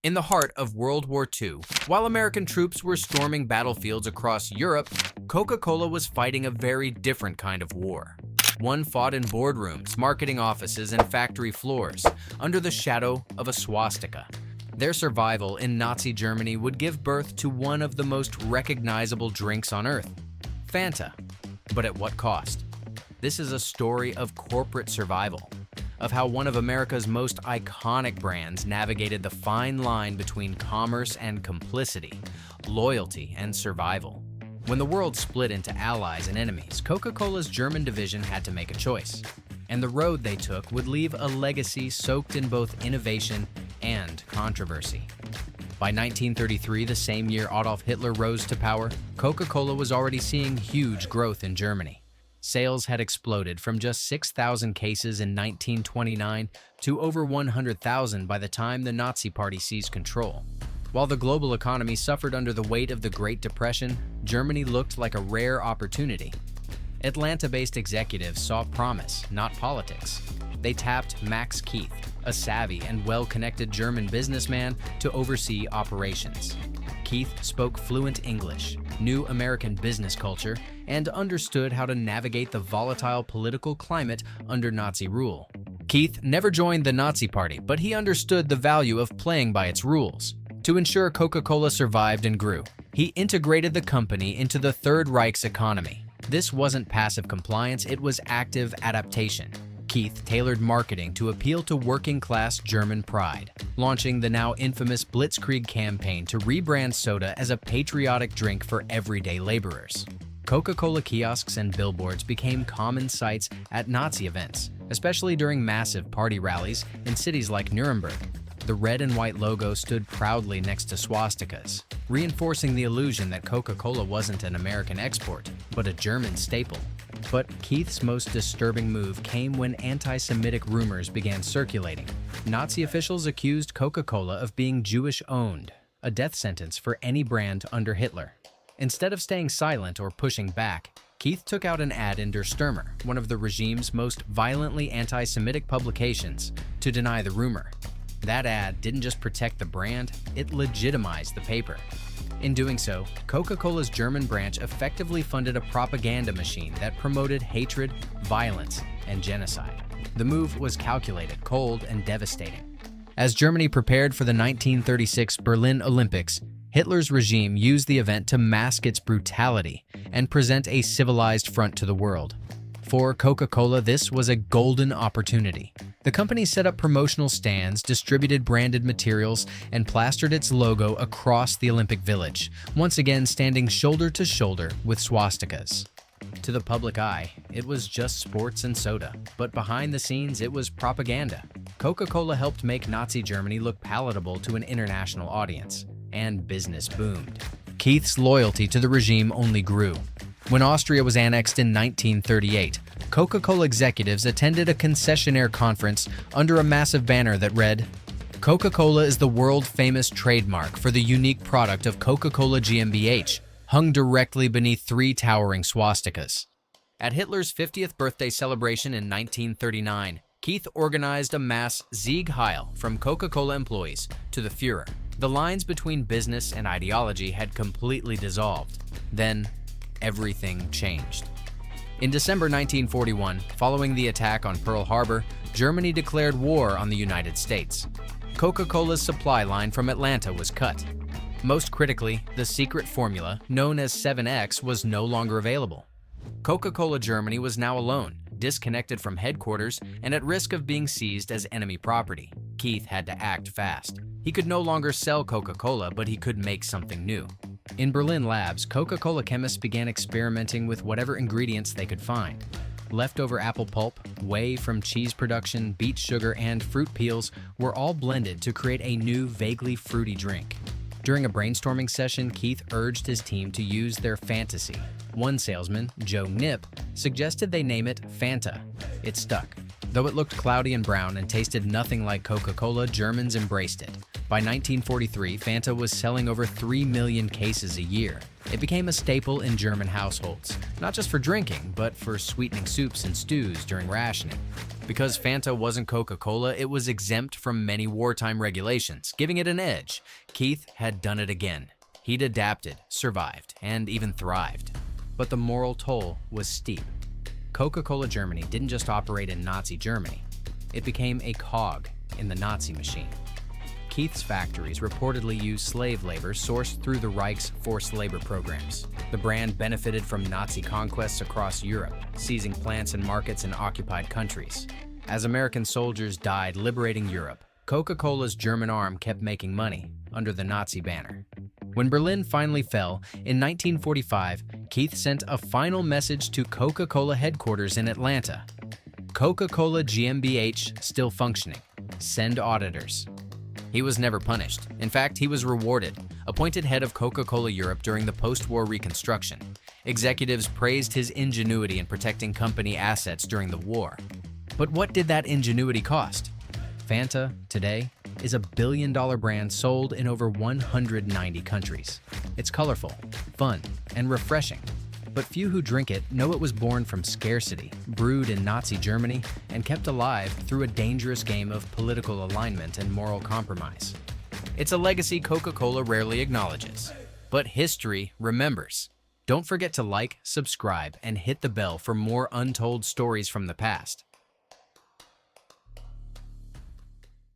In the heart of World War II, while American troops were storming battlefields across Europe, Coca-Cola was fighting a very different kind of war. One fought in boardrooms, marketing offices, and factory floors, under the shadow of a swastika. Their survival in Nazi Germany would give birth to one of the most recognizable drinks on earth, Fanta. But at what cost? This is a story of corporate survival, of how one of America's most iconic brands navigated the fine line between commerce and complicity, loyalty and survival. When the world split into allies and enemies, Coca-Cola's German division had to make a choice. And the road they took would leave a legacy soaked in both innovation and controversy. By 1933, the same year Adolf Hitler rose to power, Coca-Cola was already seeing huge growth in Germany. Sales had exploded from just 6,000 cases in 1929 to over 100,000 by the time the Nazi Party seized control. While the global economy suffered under the weight of the Great Depression, Germany looked like a rare opportunity. Atlanta-based executives saw promise, not politics. They tapped Max Keith, a savvy and well-connected German businessman, to oversee operations. Keith spoke fluent English, knew American business culture, and understood how to navigate the volatile political climate under Nazi rule. Keith never joined the Nazi Party, but he understood the value of playing by its rules. To ensure Coca-Cola survived and grew, he integrated the company into the Third Reich's economy. This wasn't passive compliance, it was active adaptation. Keith tailored marketing to appeal to working-class German pride, launching the now infamous Blitzkrieg campaign to rebrand soda as a patriotic drink for everyday laborers. Coca-Cola kiosks and billboards became common sights at Nazi events, especially during massive party rallies in cities like Nuremberg. The red and white logo stood proudly next to swastikas, reinforcing the illusion that Coca-Cola wasn't an American export, but a German staple. But Keith's most disturbing move came when anti-Semitic rumors began circulating. Nazi officials accused Coca-Cola of being Jewish-owned, a death sentence for any brand under Hitler. Instead of staying silent or pushing back, Keith took out an ad in Der Stürmer, one of the regime's most violently anti-Semitic publications, to deny the rumor. That ad didn't just protect the brand, it legitimized the paper. In doing so, Coca-Cola's German branch effectively funded a propaganda machine that promoted hatred, violence, and genocide. The move was calculated, cold, and devastating. As Germany prepared for the 1936 Berlin Olympics, Hitler's regime used the event to mask its brutality and present a civilized front to the world. For Coca-Cola, this was a golden opportunity. The company set up promotional stands, distributed branded materials, and plastered its logo across the Olympic Village, once again standing shoulder to shoulder with swastikas. To the public eye, it was just sports and soda, but behind the scenes, it was propaganda. Coca-Cola helped make Nazi Germany look palatable to an international audience, and business boomed. Keith's loyalty to the regime only grew. When Austria was annexed in 1938, Coca-Cola executives attended a concessionaire conference under a massive banner that read, "Coca-Cola is the world-famous trademark for the unique product of Coca-Cola GmbH," hung directly beneath three towering swastikas. At Hitler's 50th birthday celebration in 1939, Keith organized a mass Sieg Heil from Coca-Cola employees to the Führer. The lines between business and ideology had completely dissolved. Then, everything changed. In December 1941, following the attack on Pearl Harbor, Germany declared war on the United States. Coca-Cola's supply line from Atlanta was cut. Most critically, the secret formula, known as 7X, was no longer available. Coca-Cola Germany was now alone, disconnected from headquarters, and at risk of being seized as enemy property. Keith had to act fast. He could no longer sell Coca-Cola, but he could make something new. In Berlin labs, Coca-Cola chemists began experimenting with whatever ingredients they could find. Leftover apple pulp, whey from cheese production, beet sugar, and fruit peels were all blended to create a new, vaguely fruity drink. During a brainstorming session, Keith urged his team to use their fantasy. One salesman, Joe Nip, suggested they name it Fanta. It stuck. Though it looked cloudy and brown and tasted nothing like Coca-Cola, Germans embraced it. By 1943, Fanta was selling over 3 million cases a year. It became a staple in German households, not just for drinking, but for sweetening soups and stews during rationing. Because Fanta wasn't Coca-Cola, it was exempt from many wartime regulations, giving it an edge. Keith had done it again. He'd adapted, survived, and even thrived. But the moral toll was steep. Coca-Cola Germany didn't just operate in Nazi Germany. It became a cog in the Nazi machine. Keith's factories reportedly used slave labor sourced through the Reich's forced labor programs. The brand benefited from Nazi conquests across Europe, seizing plants and markets in occupied countries. As American soldiers died liberating Europe, Coca-Cola's German arm kept making money under the Nazi banner. When Berlin finally fell, in 1945, Keith sent a final message to Coca-Cola headquarters in Atlanta. Coca-Cola GmbH still functioning. Send auditors. He was never punished. In fact, he was rewarded, appointed head of Coca-Cola Europe during the post-war reconstruction. Executives praised his ingenuity in protecting company assets during the war. But what did that ingenuity cost? Fanta, today, is a billion-dollar brand sold in over 190 countries. It's colorful, fun, and refreshing. But few who drink it know it was born from scarcity, brewed in Nazi Germany, and kept alive through a dangerous game of political alignment and moral compromise. It's a legacy Coca-Cola rarely acknowledges, but history remembers. Don't forget to like, subscribe, and hit the bell for more untold stories from the past.